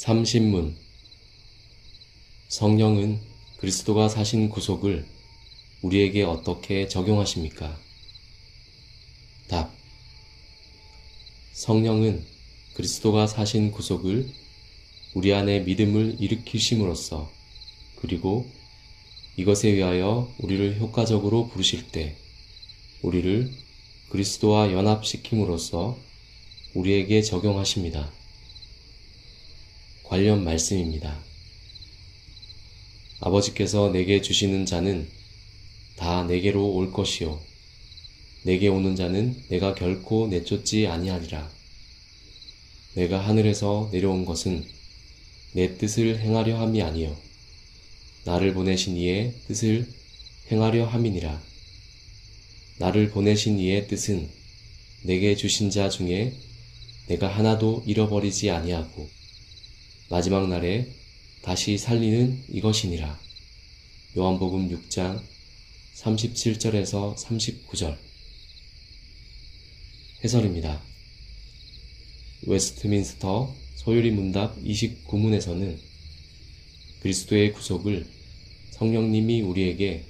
삼신문. 성령은 그리스도가 사신 구속을 우리에게 어떻게 적용하십니까? 답. 성령은 그리스도가 사신 구속을 우리 안에 믿음을 일으키심으로써, 그리고 이것에 의하여 우리를 효과적으로 부르실 때 우리를 그리스도와 연합시킴으로써 우리에게 적용하십니다. 관련 말씀입니다. 아버지께서 내게 주시는 자는 다 내게로 올 것이요 내게 오는 자는 내가 결코 내쫓지 아니하리라. 내가 하늘에서 내려온 것은 내 뜻을 행하려 함이 아니요 나를 보내신 이의 뜻을 행하려 함이니라. 나를 보내신 이의 뜻은 내게 주신 자 중에 내가 하나도 잃어버리지 아니하고 마지막 날에 다시 살리는 이것이니라. 요한복음 6장 37절에서 39절. 해설입니다. 웨스트민스터 소요리 문답 29문에서는 그리스도의 구속을 성령님이 우리에게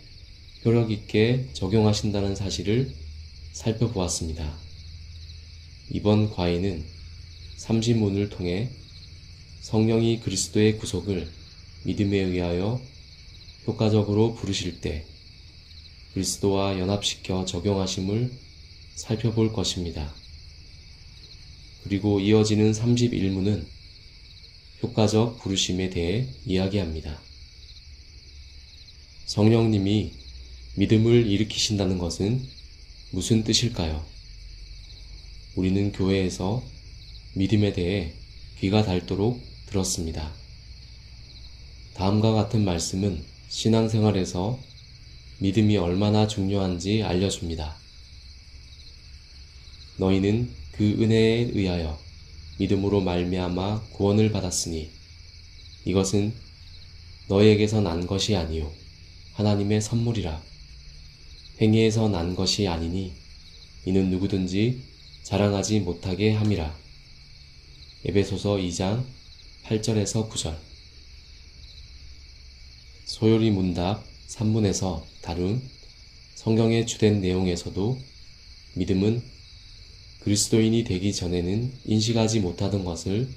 효력 있게 적용하신다는 사실을 살펴보았습니다. 이번 과의는 삼신문을 통해 성령이 그리스도의 구속을 믿음에 의하여 효과적으로 부르실 때 그리스도와 연합시켜 적용하심을 살펴볼 것입니다. 그리고 이어지는 31문은 효과적 부르심에 대해 이야기합니다. 성령님이 믿음을 일으키신다는 것은 무슨 뜻일까요? 우리는 교회에서 믿음에 대해 귀가 닳도록 들었습니다. 다음과 같은 말씀은 신앙생활에서 믿음이 얼마나 중요한지 알려줍니다. 너희는 그 은혜에 의하여 믿음으로 말미암아 구원을 받았으니 이것은 너희에게서 난 것이 아니요 하나님의 선물이라. 행위에서 난 것이 아니니 이는 누구든지 자랑하지 못하게 함이라. 에베소서 2장 8절에서 9절. 소요리 문답 3문에서 다룬 성경의 주된 내용에서도 믿음은 그리스도인이 되기 전에는 인식하지 못하던 것을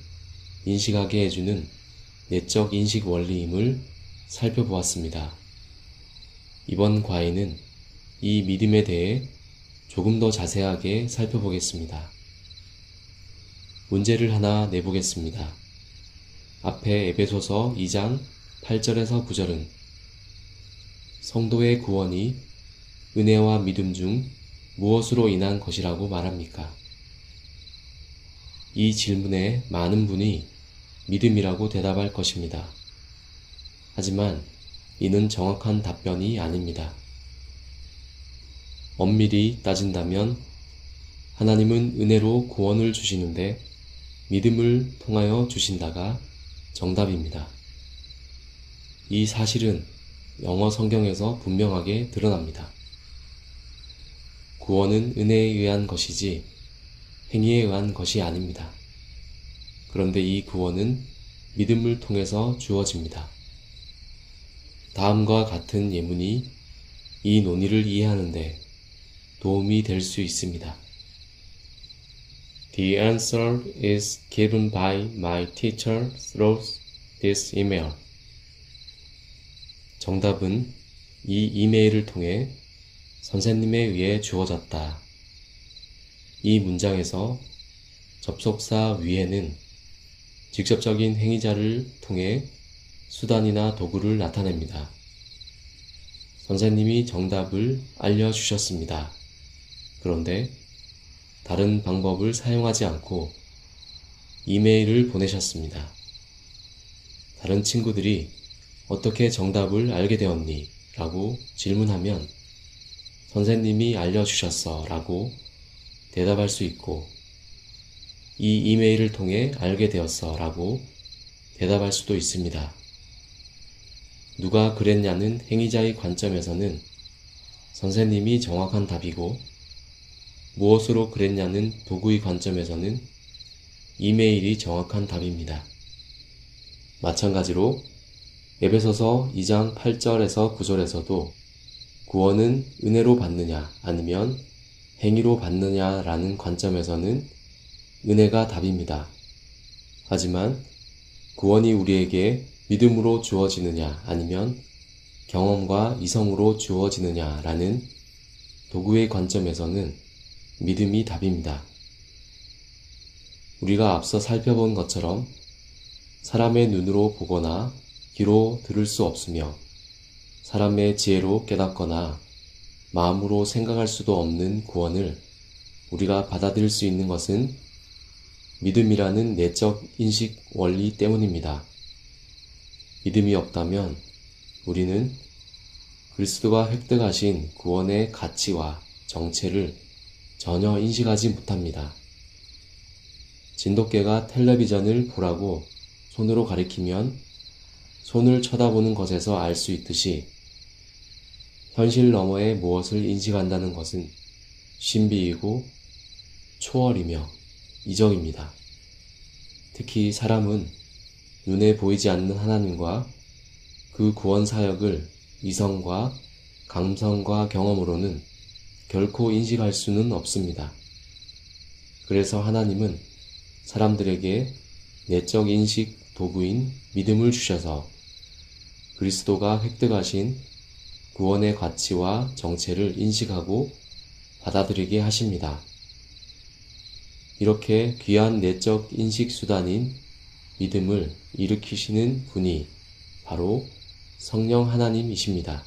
인식하게 해주는 내적 인식 원리임을 살펴보았습니다. 이번 과의는 이 믿음에 대해 조금 더 자세하게 살펴보겠습니다. 문제를 하나 내보겠습니다. 앞에 에베소서 2장 8절에서 9절은 성도의 구원이 은혜와 믿음 중 무엇으로 인한 것이라고 말합니까? 이 질문에 많은 분이 믿음이라고 대답할 것입니다. 하지만 이는 정확한 답변이 아닙니다. 엄밀히 따진다면 하나님은 은혜로 구원을 주시는데 믿음을 통하여 주신다가 정답입니다. 이 사실은 영어 성경에서 분명하게 드러납니다. 구원은 은혜에 의한 것이지 행위에 의한 것이 아닙니다. 그런데 이 구원은 믿음을 통해서 주어집니다. 다음과 같은 예문이 이 논의를 이해하는데 도움이 될 수 있습니다. The answer is given by my teacher through this email. 정답은 이 이메일을 통해 선생님에 의해 주어졌다. 이 문장에서 접속사 위에는 직접적인 행위자를 통해 수단이나 도구를 나타냅니다. 선생님이 정답을 알려주셨습니다. 그런데 다른 방법을 사용하지 않고 이메일을 보내셨습니다. 다른 친구들이 어떻게 정답을 알게 되었니? 라고 질문하면 선생님이 알려주셨어 라고 대답할 수 있고, 이 이메일을 통해 알게 되었어 라고 대답할 수도 있습니다. 누가 그랬냐는 행위자의 관점에서는 선생님이 정확한 답이고, 무엇으로 그랬냐는 도구의 관점에서는 이메일이 정확한 답입니다. 마찬가지로 에베소서 2장 8절에서 9절에서도 구원은 은혜로 받느냐 아니면 행위로 받느냐라는 관점에서는 은혜가 답입니다. 하지만 구원이 우리에게 믿음으로 주어지느냐 아니면 경험과 이성으로 주어지느냐라는 도구의 관점에서는 믿음이 답입니다. 우리가 앞서 살펴본 것처럼 사람의 눈으로 보거나 귀로 들을 수 없으며 사람의 지혜로 깨닫거나 마음으로 생각할 수도 없는 구원을 우리가 받아들일 수 있는 것은 믿음이라는 내적 인식 원리 때문입니다. 믿음이 없다면 우리는 그리스도가 획득하신 구원의 가치와 정체를 전혀 인식하지 못합니다. 진돗개가 텔레비전을 보라고 손으로 가리키면 손을 쳐다보는 것에서 알 수 있듯이 현실 너머의 무엇을 인식한다는 것은 신비이고 초월이며 이적입니다. 특히 사람은 눈에 보이지 않는 하나님과 그 구원 사역을 이성과 감성과 경험으로는 결코 인식할 수는 없습니다. 그래서 하나님은 사람들에게 내적 인식 도구인 믿음을 주셔서 그리스도가 획득하신 구원의 가치와 정체를 인식하고 받아들이게 하십니다. 이렇게 귀한 내적 인식 수단인 믿음을 일으키시는 분이 바로 성령 하나님이십니다.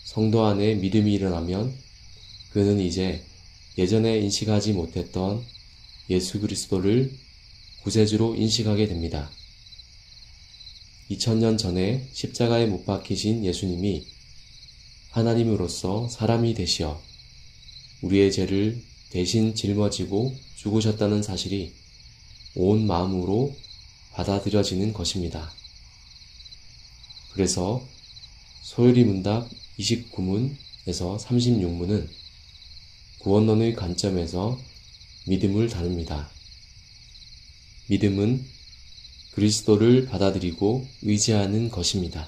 성도 안에 믿음이 일어나면 그는 이제 예전에 인식하지 못했던 예수 그리스도를 구세주로 인식하게 됩니다. 2000년 전에 십자가에 못 박히신 예수님이 하나님으로서 사람이 되시어 우리의 죄를 대신 짊어지고 죽으셨다는 사실이 온 마음으로 받아들여지는 것입니다. 그래서 소요리 문답 29문에서 36문은 구원론의 관점에서 믿음을 다룹니다. 믿음은 그리스도를 받아들이고 의지하는 것입니다.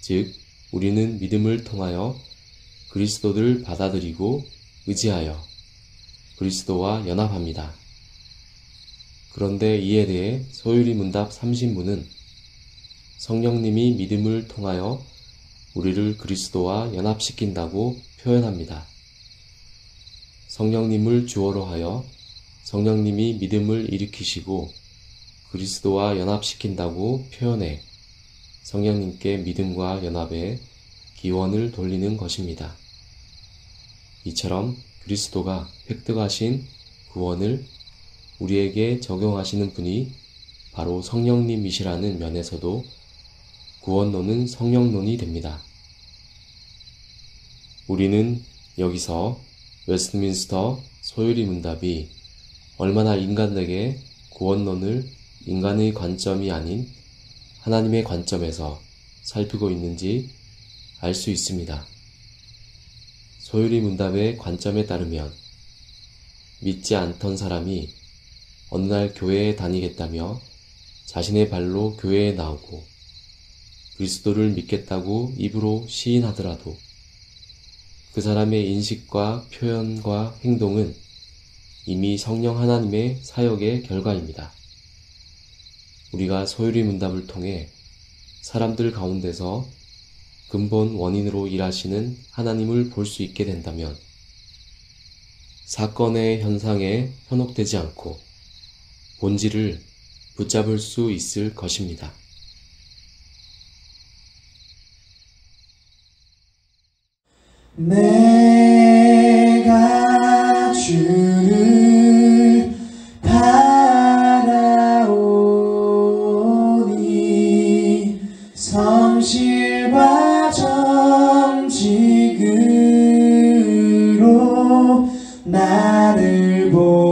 즉, 우리는 믿음을 통하여 그리스도를 받아들이고 의지하여 그리스도와 연합합니다. 그런데 이에 대해 소요리 문답 30문은 성령님이 믿음을 통하여 우리를 그리스도와 연합시킨다고 표현합니다. 성령님을 주어로 하여 성령님이 믿음을 일으키시고 그리스도와 연합시킨다고 표현해 성령님께 믿음과 연합의 기원을 돌리는 것입니다. 이처럼 그리스도가 획득하신 구원을 우리에게 적용하시는 분이 바로 성령님이시라는 면에서도 구원론은 성령론이 됩니다. 우리는 여기서 웨스트민스터 소요리 문답이 얼마나 인간에게 구원론을 인간의 관점이 아닌 하나님의 관점에서 살피고 있는지 알 수 있습니다. 소요리 문답의 관점에 따르면 믿지 않던 사람이 어느 날 교회에 다니겠다며 자신의 발로 교회에 나오고 그리스도를 믿겠다고 입으로 시인하더라도 그 사람의 인식과 표현과 행동은 이미 성령 하나님의 사역의 결과입니다. 우리가 소요리 문답을 통해 사람들 가운데서 근본 원인으로 일하시는 하나님을 볼 수 있게 된다면 사건의 현상에 현혹되지 않고 본질을 붙잡을 수 있을 것입니다. 내가 주를 바라오니 성실과 정직으로 나를 보고